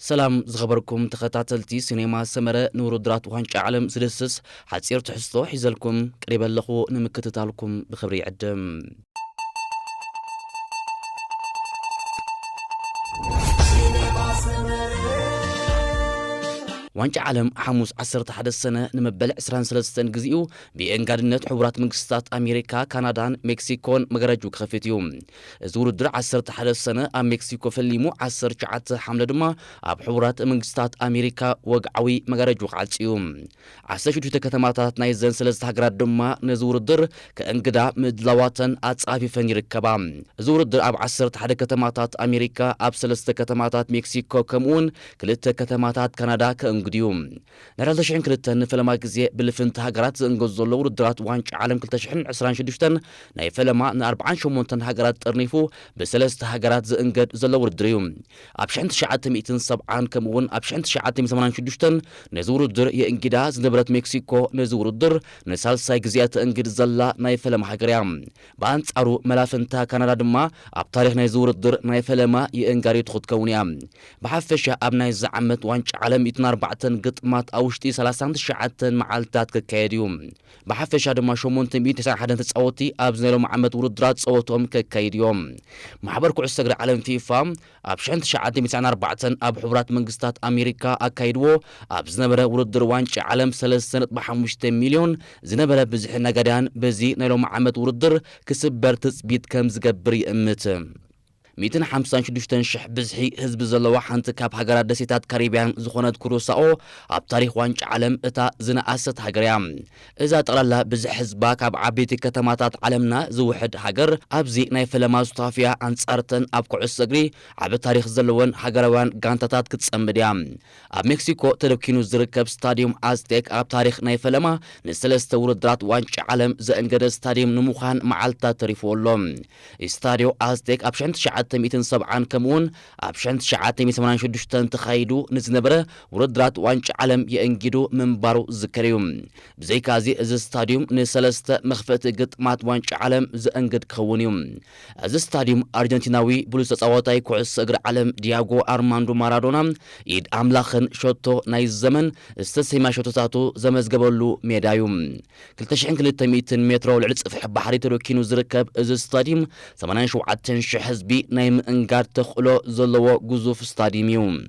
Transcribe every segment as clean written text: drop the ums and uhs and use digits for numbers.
سلام زخبركم تخطاتلتي سينما سمرة نور درات وهنش عالم سدسس حتصير تحسطو حيزلكم قريبا لخو نمكتتالكم بخبري عدم وانش عالم حموس عصرت حد السنة نمبلع سران سلسطن جزيو بإنقادنة حبرات منقسطات أمريكا كندان مكسيكون مغرجو كخفتيوم زور الدرع عصرت حد السنة مكسيكو فليمو عصر شعات حملة دما أب حبرات منقسطات أمريكا وقعوي مغرجو قعدسيوم عصر شو تكتماتات نايزن سلسط هقرات دما نزور الدر كأنقدا مدلواتن أتصافي فني ركبا زور الدر أب عصرت حد كتماتات أمريكا أب سلسط كتماتات مكسيكو كمون كلت كتماتات كندا قديوم نرالتشحن كلتن فلما جزء بالفنت هجرات زنجزلو ردرات وانش عالم كلتشحن عسران شدشتن ناي فلما نأربعان شمونتن هجرات ترنيفو بسلست هجرات زنجد زلو ردريوم أبشحن تشعات مئتين سبعان كمون أبشحن تشعات مزمنان شدشتن نزور الدر ينجدا زنبرت مكسيكو نزور الدر نسال ساي جزيات انجد زلا ناي فلما هجريام بانت أرو ملافنتا كندا دما أب تاريخ نزور الدر ناي فلما ينجاري تخد كونيام بحفشة أبناي زعمت وانش عالم يتنار بعتن قطمات أوشتي 39 معالتات ككايديوم بحفش هذا ما شومون تنبي 9 حدا تصوتي أبزنلو محمد ورد صوتهم ككايديوم محبركو عستقر عالم فيفا أبشان تشعاتي 94 أب حبرات منقسطات أمريكا أكايدو أبزنبرا ورد روانش عالم 3.5 مليون زنبرا بزحنا قدان بزي نيلو محمد ورد كسبر تثبيت كم زقبري أمت 256 شح بزحي حزب زلوا حنت كاب هجرات دسيتات كاريبيان زخونت كروساو اب تاريخ وانش عالم اتا زناست هجريام اذا طللا بزح حزبا كاب عبيتي كتماتات عالمنا زوحد هجر ابزي ناي فلما صافيا انصارتن اب كعس اغري عب تاريخ زلون هجروان غانتاتات كتصمديام اب مكسيكو تلوكينو زركب ستاديوم ازتيك اب تاريخ ناي فلما نسلست وردرات وانش عالم زانجد ستاديوم نموخان معالتا تريفولوم استاديو ازتيك ابشنت مئتين سبعان كمون أبشنت شعاتي ميسمانان شدشتن تخايدو نزنبرة وردرات وانش عالم ينجدو من بارو ذكريوم بزي كازي از ستاديوم نسلست مخفت قط مات وانش عالم زنجد كونيوم از ستاديوم أرجنتيناوي بلوس تصواتاي كوعس اقر عالم دياغو أرماندو مارادونا يد عملاخن شوتو ناي الزمن استسيما شوتوتاتو زمز قبلو ميدايوم كلتشحن كلتا ميتين مترو العدس في حب حريتو لوكينو زركب از ستاديوم سمانان شوعاتن شحزبي نايم انقار تخلو زلو جزوف ستاديوم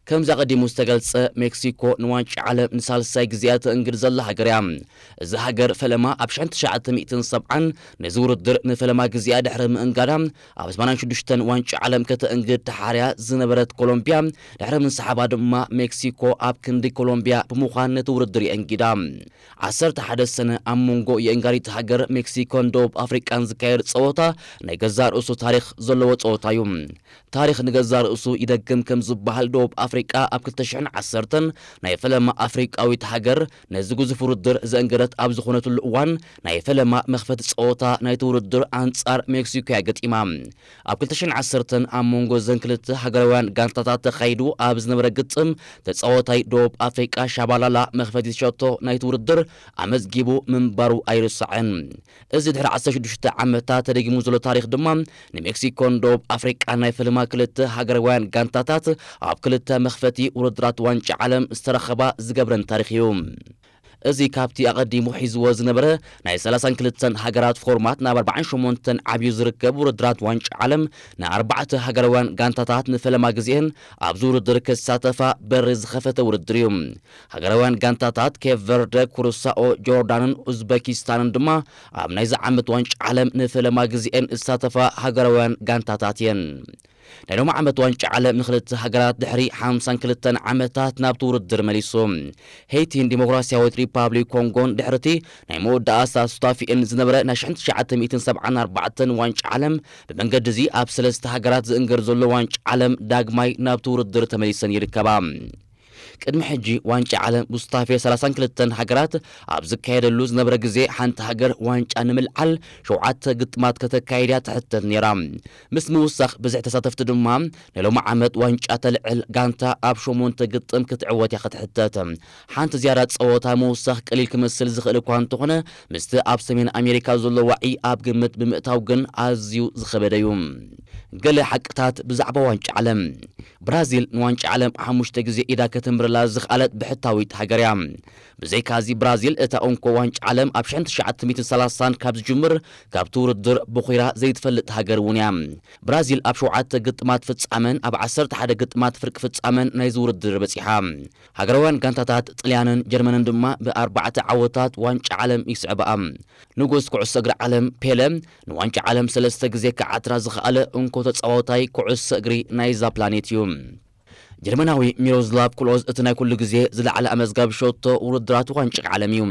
كم زغدي مستقلص مكسيكو نوانش عالم نسال ساي جزيات انجر زلا هجريام إذا هجر فلما أبشان تشعت 207 نزور الدر نفلما جزيات حرم انقرام أبس ما نشدشتن وانش عالم كت انجر تحاريا زنبرت كولومبيا حرم انسحاب ما مكسيكو أب كندي كولومبيا بمخان نتور الدري انقدام عصرت حدث سنة أمونغو ينقاري تهجر مكسيكو دوب أفريقان زكاير صوتا نيجزار أسو تاريخ زلوت صوتايوم تاريخ نجزار أسو إذا كم زبال دوب أفريقيا أب كلتشحن عصرتن ناي فلما أفريقياوي تهجر نزجو زفور الدر زنجرت أب زخونة الأوان ناي فلما مخفت صوتا ناي تور الدر أنصار مكسيكو يجت إمام أب كلتشحن عصرتن أمونغو زنكلت هجروان جانتات تخيدو أب زنبر جتم تصوتاي دوب أفريقيا شبالا مخفت شوتو ناي تور الدر أمز جيبو من بارو أيرسعن إزد هر عصر شدشت عمتات تريج موزل تاريخ دمام نمكسيكو دوب أفريقيا ناي فلما كلت هجروان جانتات أب كلت مخفتي وردرات وانش عالم استرخبا زقبرن تاريخيوم ازي كابتي اقديمو حيزو زنبره ناي 32 هاجرات فورمات نا 48 عبيو زركب وردرات وانش عالم نا 4 هاجروان غانتاتات نفلما غزين ابزور درك ساتفا برز خفته وردريوم هاجروان غانتاتات كيف فرد كروساو جوردانن اوزبكستان دما اب ناي زعمت وانش عالم نفلما غزين ساتفا هاجروان غانتاتاتين نحن عمت وانش عالم نخلت هجرات دحري 52 عمتات نابتور الدر مليسوم هيتين ديمقراطيا ريبابليك كونغون دحرتي نيمو داسا صافي ان زنبره نشحنت شعات 274 وانش عالم بمنقد زي اب 3 هجرات زنجر زلو وانش عالم داغماي نابتور الدر تمليسن يركبا ቅድሚ ሕጂ ዋንጫ ዓለም ብስታፌ 32 ሃገራት ኣብ ዝካየደሉ ዝነበረ ግዜ ሓንቲ ሃገር ዋንጫ ንምልዓል 7 ግጥማት ከተካይዳ ትሕተት ነይራ ምስ ምውሳኽ ብዝሕ ተሳተፍቲ ድማ ንሎሚ ዓመት ዋንጫ ተልዕል ጋንታ ኣብ 8 ግጥም ክትዕወት እያ ክትሕተት ሓንቲ ዝያዳ ፀወታ ምውሳኽ ቀሊል ክመስል ዝኽእል እኳ እንተኾነ ምስቲ ኣብ ሰሜን ኣሜሪካ ዘሎ ዋዒ ኣብ ግምት ብምእታው ግን ኣዝዩ ዝኸበደ እዩ ገለ ሓቅታት ብዛዕባ ዋንጫ ዓለም ብራዚል ንዋንጫ ዓለም 5 ግዜ ኢዳ ከተምብረላ ዝኽኣለት ብሕታዊት ሃገር እያ ብዘይካዚ ብራዚል እታ እንኮ ዋንጫ ዓለም ኣብ 1930 ካብ ዝጅምር ካብቲ ውድድር ብኺራ ዘይትፈልጥ ሃገር እውን እያ ብራዚል ኣብ 7 ግጥማት ፍጻመን ኣብ 11 ግጥማት ፍርቂ ፍጻመን ናይዚ ውድድር በፂሓ ሃገራውያን ጋንታታት ጣልያንን ጀርመንን ድማ ብ4 ዓወታት ዋንጫ ዓለም ይስዕብኣ ንጉስ ኩዕሶ እግሪ ዓለም ፔለ ንዋንጫ ዓለም 3 ግዜ ክዓትራ ዝኽኣለ እንኮ ተጻዋታይ ኩዕሶ እግሪ ናይዛ ፕላኔት እዩ ጀርመናዊ ሚሮስላቭ ክሎዝ እቲ ናይ ኩሉ ግዜ ዝለዓለ ኣመዝጋቢ ሸቶ ውድድራት ዋንጫ ዓለም እዩ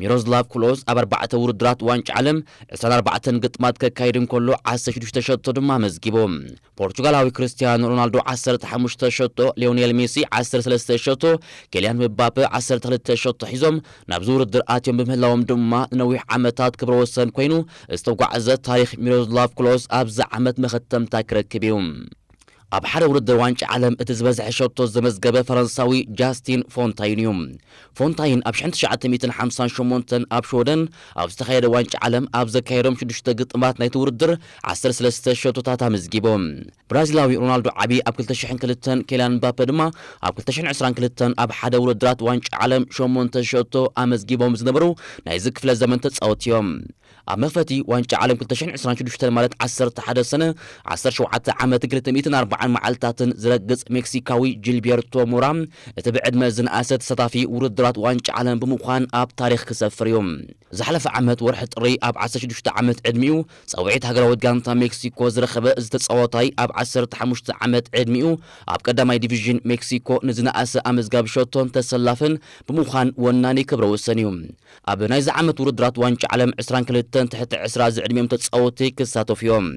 ሚሮስላቭ ክሎዝ ኣብ 4 ውድድራት ዋንጫ ዓለም 24 ግጥማት ከካይድ እንከሎ 16 ሸቶ ድማ መዝጊቦም ፖርቱጋላዊ ክርስቲያኖ ሮናልዶ 15 ሸቶ ሊዮኔል ሜሲ 13 ሸቶ ኬልያን ምባፔ 12 ሸቶ ሒዞም ናብዚ ውድድር ኣትዮም ብምህላዎም ድማ ንነዊሕ ዓመታት ክብረ ወሰን ኮይኑ ዝተጓዓዘ ታሪክ ሚሮስላቭ ክሎዝ ኣብዚ ዓመት መኸተምታ ክረክብ እዩ ኣብ ሓደ ውድድር ዋንጫ ዓለም እቲ ዝበዝሐ ሸቶ ዘመዝገበ ፈረንሳዊ ጃስቲን ፎንታይን እዩ ፎንታይን ኣብ 1958 ኣብ ሾደን ኣብ ዝተኻየደ ዋንጫ ዓለም ኣብ ዘካየዶም 6 ግጥማት ናይቲ ውድድር 13 ሸቶታት ኣመዝጊቦም ብራዚላዊ ሮናልዶ ዓቢ ኣብ 2002 ኬልያን ምባፔ ድማ ኣብ 2022 ኣብ ሓደ ውድድራት ዋንጫ ዓለም 8 ሸቶ ኣመዝጊቦም ዝነበሩ ናይዚ ክፍለ ዘመን ተጻወቱ እዮም ኣብ መክፈቲ ዋንጫ ዓለም 2026 ማለት 11 ሰነ 17 ዓመት 240 መዓልታትን ዝረግጽ ሜክሲካዊ ጂልቤርቶ ሞራ እቲ ብዕድመ ዝነኣሰ ተሳታፊ ውድድራት ዋንጫ ዓለም ብምዃን ኣብ ታሪክ ክሰፍር እዩ ዝሓለፈ ዓመት ወርሒ ጥሪ ኣብ 16 ዓመት ዕድሚኡ ፀውዒት ሃገራዊት ጋንታ ሜክሲኮ ዝረኸበ እዚ ተጻዋታይ ኣብ 15 ዓመት ዕድሚኡ ኣብ ቀዳማይ ዲቪዥን ሜክሲኮ ንዝነኣሰ ኣመዝጋቢ ሸቶን ተሰላፍን ብምዃን ወናኒ ክብረ ወሰን እዩ ኣብ ናይዚ ዓመት ውድድራት ዋንጫ ዓለም 22 ትሕቲ 20 ዝዕድሚኦም ተጻወቲ ክሳተፉ እዮም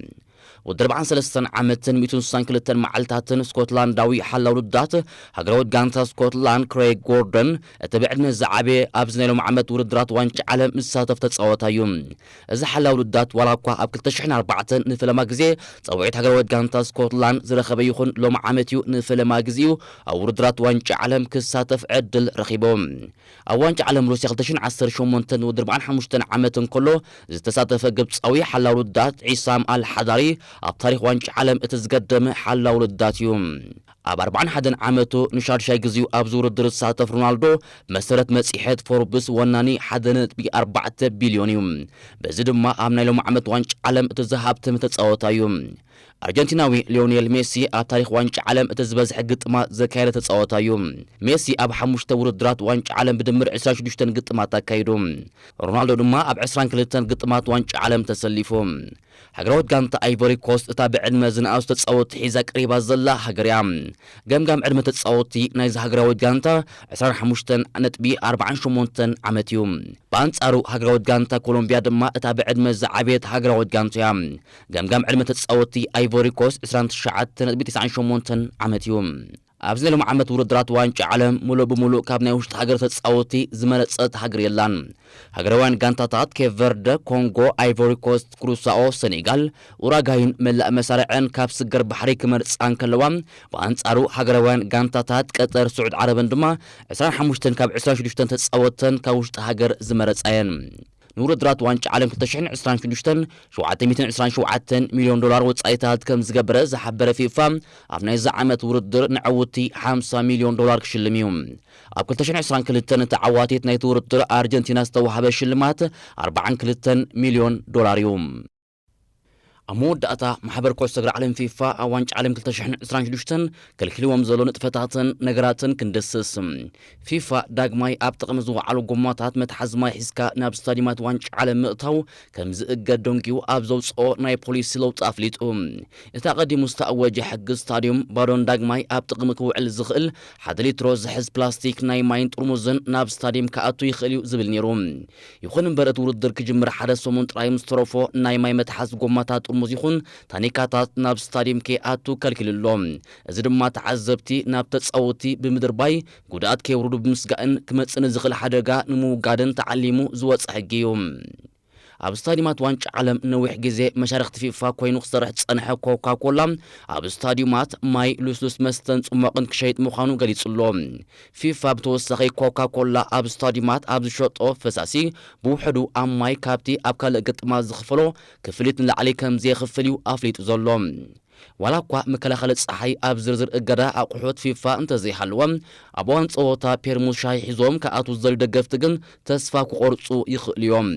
ውድድር 43 ዓመትን 162 መዓልታትን ስኮትላንዳዊ ሓላዊ ውድድራት ሃገራዊት ጋንታ ስኮትላንድ ክሬግ ጎርደን እቲ ብዕድመ ዝዓበየ ኣብ ዝናይሎም ዓመት ውድድራት ዋንጫ ዓለም ዝሳተፍ ተጻዋታይ እዩ እዚ ሓላዊ ውድድራት ዋላ እኳ ኣብ 2004 ንፈለማ ግዜ ፀውዒት ሃገራዊት ጋንታ ስኮትላንድ ዝረኸበ ይኹን ሎም ዓመት እዩ ንፈለማ ግዜኡ ኣብ ውድድራት ዋንጫ ዓለም ክሳተፍ ዕድል ረኺቦም ኣብ ዋንጫ ዓለም ሩስያ 2018 ውድድር 45 ዓመት እንከሎ ዝተሳተፈ ግብፃዊ ሓላዊ ውድድራት ዒሳም አልሓዳሪ ኣብ ታሪክ ዋንጫ ዓለም እቲ ዝገደመ ሓላዊ ውድድራት እዩ ኣብ 41 ዓመቱ ንሻድሻይ ግዜኡ ኣብ ውድድር ዝሳተፍ ሮናልዶ መሰረት መጽሔት ፎርብስ ወናኒ 1.4 ቢልዮን እዩ በዚ ድማ ኣብ ናይ ሎም ዓመት ዋንጫ ዓለም እቲ ዝሃብተመ ተጻዋታይ እዩ አርጀንቲናዊ ሊዮኔል ሜሲ ኣብ ታሪክ ዋንጫ ዓለም እቲ ዝበዝሐ ግጥማት ዘካየደ ተጻዋታይ እዩ ሜሲ ኣብ 5 ውድድራት ዋንጫ ዓለም ብድምር 26 ግጥማት ኣካይዱ ሮናልዶ ድማ ኣብ 22 ግጥማት ዋንጫ ዓለም ተሰሊፉ ሃገራዊት ጋንታ አይቮሪ ኮስት እታ ብዕድመ ዝነኣሱ ተጻወቲ ሒዛ ቀሪባ ዘላ ሃገር እያ ገምጋም ዕድመ ተጻወቲ ናይዚ ሃገራዊት ጋንታ 25.48 ዓመት እዩ በአንጻሩ ሃገራዊት ጋንታ ኮሎምቢያ ድማ እታ ብዕድመ ዝዓበየት ሃገራዊት ጋንታ እያ ገምጋም ዕድመ ተጻወቲ አይቮሪ ኮስት 29.98 ዓመት እዩ ኣብዚ ሎም ዓመት ውድድራት ዋንጫ ዓለም ሙሉእ ብሙሉእ ካብ ናይ ውሽጢ ሃገር ተጻወቲ ዝመረጸት ሃገር የላን ሃገራውያን ጋንታታት ኬፕ ቨርደ ኮንጎ አይቮሪ ኮስት ክሩሳኦ ሴኔጋል ኡራጋይን መላእ መሳርዐን ካብ ስገር ባሕሪ ክመርጻን ከለዋ በአንጻሩ ሃገራውያን ጋንታታት ቀጠር ስዑድ ዓረብን ድማ 25 ካብ 26 ተጻወተን ካብ ውሽጢ ሃገር ዝመረጻየን ንውድድራት ዋንጫ ዓለም 2026 $727 ሚልዮን ወጻኢታት ከም ዝገበረ ዝሓበረ ፊፋ ኣብ ናይዚ ዓመት ውድድር ንዕውቲ $50 ሚልዮን ክሽልም እዩ ኣብ 2022 ተዓዋቲት ናይቲ ውድድር ኣርጀንቲና ዝተዋሃበ ሽልማት $42 ሚልዮን እዩ ኣብ መወዳእታ ማሕበር ኩዕሶ እግሪ ዓለም ፊፋ ኣብ ዋንጫ ዓለም 2026 ከልኪልዎም ዘሎ ንጥፈታትን ነገራትን ክንደስስ ፊፋ ዳግማይ ኣብ ጥቕሚ ዝወዓሉ ጎማታት መትሓዚ ማይ ሒዝካ ናብ ስታዲየማት ዋንጫ ዓለም ምእታው ከም ዝእገድ ደንጊኡ ኣብ ዘውፅኦ ናይ ፖሊሲ ለውጢ ኣፍሊጡ እቲ ቀዲሙ ዝተኣወጀ ሕጊ ስታዲየም ባዶን ዳግማይ ኣብ ጥቕሚ ክውዕል ዝኽእል 1 ሊትሮ ዝሕዝ ፕላስቲክ ናይ ማይን ጥርሙዝን ናብ ስታዲየም ከኣቱ ይኽእል እዩ ዝብል ነይሩ ይኹን እምበር እቲ ውድድር ክጅምር ሓደ ሰሙን ጥራይ ምስ ተረፎ ናይ ማይ መትሓዚ ጎማታት ጥርሙዝ ይኹን ታኒካታት ናብ ስታዲየም ከይኣቱ ከልኪልሎም እዚ ድማ ተዓዘብቲ ናብ ተጻወቲ ብምድር ባይ ጉድኣት ከይውርዱ ብምስጋእን ክመጽእ ዝኽእል ሓደጋ ንምውጋድን ተዓሊሙ ዝወጽእ ሕጊ እዩ ኣብ ስታዲየማት ዋንጫ ዓለም ነዊሕ ግዜ መሻርክቲ ፊፋ ኮይኑ ክሰርሕ ዝጸንሐ ኮካኮላ ኣብ ስታዲየማት ማይ ልስሉስ መስተን ጽማቕን ክሸይጥ ምዃኑ ገሊጹሎ ፊፋ ብተወሳኺ ኮካኮላ ኣብ ስታዲየማት ኣብ ዝሸጦ ፈሳሲ ብውሕዱ ኣብ ማይ ካብቲ ኣብ ካልእ ግጥማት ዝኽፈሎ ክፍሊት ንላዕሊ ከም ዘይኽፍል እዩ ኣፍሊጡ ዘሎ ዋላ እኳ መከላኸሊ ፀሓይ ኣብ ዝርዝር እገዳ ኣቑሑት ፊፋ እንተዘይሃለወም ኣብ እዋን ፀወታ ፔርሙዝ ሻሂ ሒዞም ከኣቱ ዝደልዩ ደገፍቲ ግን ተስፋ ክቆርፁ ይኽእሉ እዮም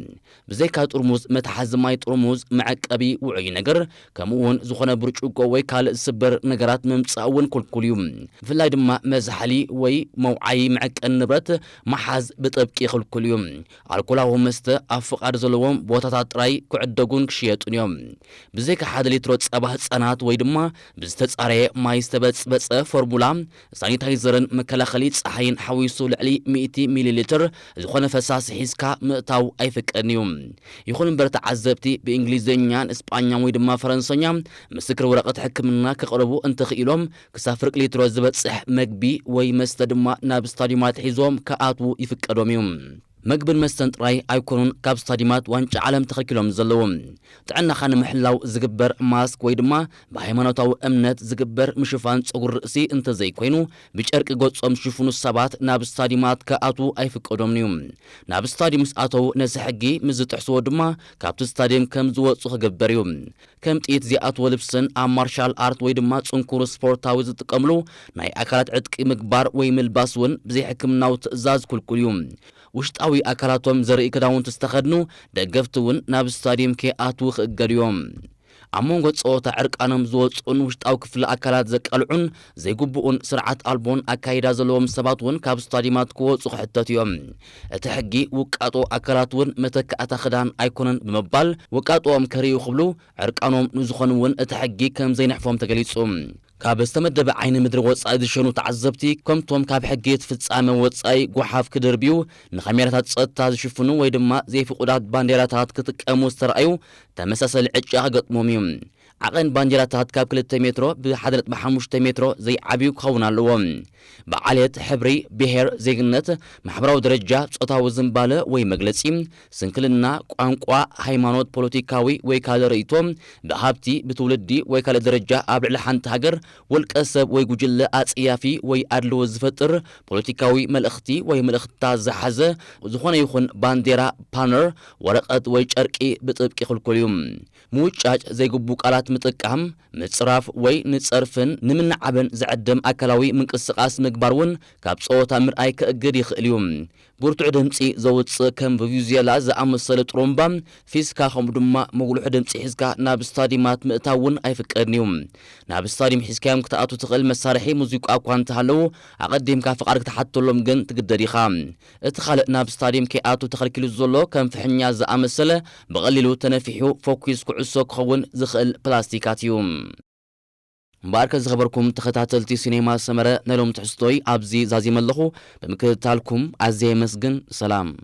ብዘይካ ጥርሙዝ መትሓዚ ማይ ጥርሙዝ መዐቀቢ ውዑይ ነገር ከምኡውን ዝኾነ ብርጭቆ ወይ ካልእ ዝስበር ነገራት ምምፃእ እውን ክልኩል እዩ ብፍላይ ድማ መዝሓሊ ወይ መውዓይ መዐቀኒ ንብረት መሓዝ ብጥብቂ ይኽልኩል እዩ ኣልኮላዊ መስተ ኣብ ፍቓድ ዘለዎም ቦታታት ጥራይ ክዕደጉን ክሽየጡን እዮም ብዘይካ 1 ሊትሮ ፀባ ህፃናት ወይ ድማ ብዝተጻረየ ማይ ዝተበፅበፀ ፎርሙላ ሳኒታይዘርን መከላኸሊ ፀሓይን ሓዊሱ ልዕሊ 100 ሚሊ ሊትር ዝኾነ ፈሳሲ ሒዝካ ምእታው ኣይፍቀድን እዩ ይኹን እምበር ተዓዘብቲ ብእንግሊዝኛን እስጳኛን ወይ ድማ ፈረንሰኛ ምስክር ወረቐት ሕክምና ከቕርቡ እንተኽኢሎም ክሳብ ፍርቂ ሊትሮ ዝበፅሕ መግቢ ወይ መስተ ድማ ናብ ስታዲየማት ሒዞም ከኣትዉ ይፍቀዶም እዩ መግብን መስተን ጥራይ ኣይኮኑን ካብ ስታዲየማት ዋንጫ ዓለም ተኸልኪሎም ዘለዎም ጥዕናኻ ንምሕላው ዝግበር ማስክ ወይ ድማ ብሃይማኖታዊ እምነት ዝግበር ምሽፋን ፀጉሪ ርእሲ እንተዘይኮይኑ ብጨርቂ ገጾም ዝሽፍኑ ሰባት ናብ ስታዲየማት ከኣትዉ ኣይፍቀዶምን እዩ ናብ ስታዲየም ምስ ኣተው ነዚ ሕጊ ምስ ዝጥሕስዎ ድማ ካብቲ ስታዲየም ከም ዝወፁ ክግበር እዩ ከም ጥይት ዝኣትዎ ልብስን ኣብ ማርሻል ኣርት ወይ ድማ ጽንኩር ስፖርታዊ ዝጥቀምሉ ናይ ኣካላት ዕጥቂ ምግባር ወይ ምልባስ እውን ብዘይ ሕክምናዊ ትእዛዝ ክልኩል እዩ ውሽጣዊ ኣካላቶም ዘርኢ ክዳውንቲ ዝተኸድኑ ደገፍቲ እውን ናብ ስታዲየም ከኣትዉ ክእገዱ እዮም ኣብ መንጎ ፀወታ ዕርቃኖም ዝወፁን ውሽጣዊ ክፍሊ ኣካላት ዘቃልዑን ዘይግቡኡን ስርዓት ኣልቦን ኣካይዳ ዘለዎም ሰባት እውን ካብ ስታዲየማት ክወፁ ክሕተቱ እዮም እቲ ሕጊ ውቃጦ ኣካላት እውን መተካእታ ክዳን ኣይኮነን ብምባል ውቃጦኦም ከርእዩ ክብሉ ዕርቃኖም ንዝኾኑ እውን እቲ ሕጊ ከም ዘይነሕፎም ተገሊጹ ካብ ዝተመደበ ዓይኒ ምድሪ ወጻኢ ዝሸኑ ተዓዘብቲ ከምቶም ካብ ሕጊ ፍጻመ ወጻኢ ጓሓፍ ክድርብዩ ንካሜራታት ጸጥታ ዝሽፍኑ ወይ ድማ ዘይፍቁዳት ባንዴራታት ክጥቀሙ ዝተረኣዩ ተመሳሳሊ ዕጫ ክገጥሞም እዩ ዓቐን ባንዴራታት ካብ 2 ሜትሮ ብ1.5 ሜትሮ ዘይዓብዩ ክኸውን ኣለዎም ብዓልየት ሕብሪ ብሄር ዜግነት ማሕበራዊ ደረጃ ጾታዊ ዝምባለ ወይ መግለጺ ስንክልና ቋንቋ ሃይማኖት ፖለቲካዊ ወይ ካልእ ርእይቶ ብሃብቲ ብትውልዲ ወይ ካልእ ደረጃ ኣብ ልዕሊ ሓንቲ ሃገር ውልቀ ሰብ ወይ ጉጅለ ኣጽያፊ ወይ ኣድልዎ ዝፈጥር ፖለቲካዊ መልእኽቲ ወይ መልእኽትታት ዝሓዘ ዝኾነ ይኹን ባንዴራ ፓነር ወረቐት ወይ ጨርቂ ብጥብቂ ይኽልከል እዩ ምውጫጭ ዘይግቡእ ቃላት ምጥቃም ምጽራፍ ወይ ንጸርፍን ንምንዓበን ዝዕድም ኣካላዊ ምንቅስቓስ ምግባር እውን ካብ ፀወታ ምርኣይ ክእግድ ይኽእል እዩ ብርቱዕ ድምፂ ዘውፅእ ከም ቪዩዜላ ዝኣመሰለ ጥሩምባ ፊስካ ከምኡ ድማ መጉልሑ ድምፂ ሒዝካ ናብ ስታዲየማት ምእታው እውን ኣይፍቀድን እዩ ናብ ስታዲየም ሒዝካዮም ክትኣቱ ትኽእል መሳርሒ ሙዚቃ እኳ እንተሃለዉ ኣቐዲምካ ፍቓድ ክትሓተሎም ግን ትግደድ ኢኻ እቲ ካልእ ናብ ስታዲየም ከይኣቱ ተኸልኪሉ ዘሎ ከም ፍሕኛ ዝኣመሰለ ብቐሊሉ ተነፊሑ ፎኩስ ኩዕሶ ክኸውን ዝኽእል ፕላስቲካት እዩ مبارك زخبركم تخطاتلتي سينما سمرة نلوم تحستوي أبزي زازي ملخو بمكتالكم عزي مسجن سلام